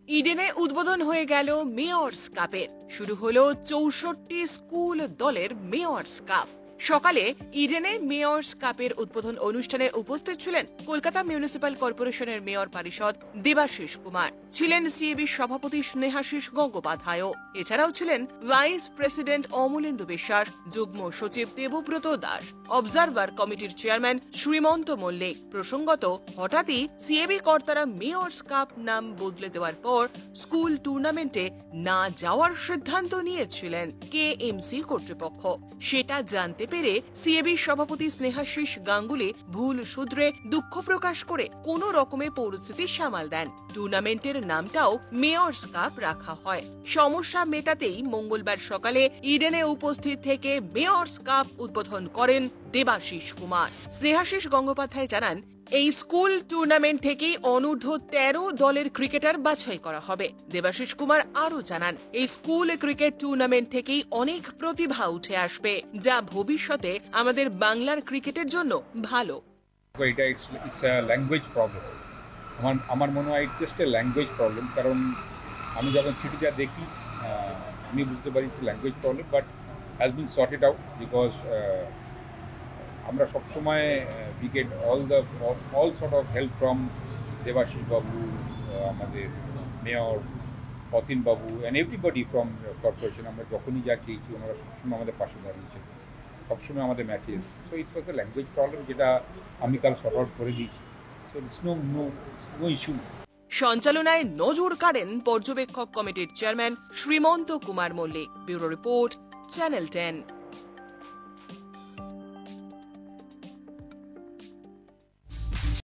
ইডেনে উদ্বোধন হয়ে গেল মেয়র্স কাপের। শুরু হলো 64 স্কুল দলের মেয়র্স কাপ। সকালে ইডেনে মেয়র্স কাপের উদ্বোধন অনুষ্ঠানে উপস্থিত ছিলেন কলকাতা মিউনিসিপ্যাল কর্পোরেশনের মেয়র পরিষদ দেবাশিস কুমার, ছিলেন সিএবি সভাপতি স্নেহাশিস গঙ্গোপাধ্যায়, এছাড়াও ছিলেন ভাইস প্রেসিডেন্ট অমলেন্দু বিশ্বাস, যুগ্ম সচিব দেবব্রত দাস, অবজারভার কমিটির চেয়ারম্যান শ্রীমন্ত মল্লিক। প্রসঙ্গত, হঠাৎই সিএবি কর্তারা মেয়র্স কাপ নাম বদলে দেওয়ার পর স্কুল টুর্নামেন্টে না যাওয়ার সিদ্ধান্ত নিয়েছিলেন কেএমসি কর্তৃপক্ষ। সেটা জানতে পেরে সিএবি সভাপতি স্নেহাশিস গাঙ্গুলি ভুল শুধরে দুঃখ প্রকাশ করে কোনো রকমে পরিস্থিতি সামাল দেন। টুর্নামেন্টের নামটাও মেয়র্স কাপ রাখা হয়। সমস্যা মেটাতেই মঙ্গলবার সকালে ইডেনে উপস্থিত থেকে মেয়র্স কাপ উদ্বোধন করেন দেবাশিস কুমার। স্নেহাশিস গঙ্গোপাধ্যায় জানান, এই স্কুল টুর্নামেন্ট থেকেই অনূর্ধ্ব 13 দলের ক্রিকেটার বাছাই করা হবে। দেবাশিস কুমার আরও জানান, এই স্কুল ক্রিকেট টুর্নামেন্ট থেকেই অনেক প্রতিভা উঠে আসবে, যা ভবিষ্যতে আমাদের বাংলার ক্রিকেটের জন্য ভালো। এটা ইটস আ ল্যাঙ্গুয়েজ প্রবলেম। আমার মনে হয় it's just a language problem. কারণ আমি যখন চিঠিটা দেখি আমি বুঝতে পারি it's language problem, but has been sorted out because আমরা সবসময় we get all sort of help from Debashis বাবু, আমাদের mayor Atin Babu and everybody from corporation. আমরা যখনই যা চেয়েছি ওনারা সবসময় আমাদের পাশে দাঁড়িয়েছে, সবসময় আমাদের ম্যাচে এসেছে। So it's was a language problem, যেটা আমি কাল সর্ট আউট করে দিয়েছি। So it's no issue. সঞ্চালনায় নজর কাড়েন পর্যবেক্ষক কমিটির chairman Shrimanta Kumar Mallick. Bureau report, channel 10।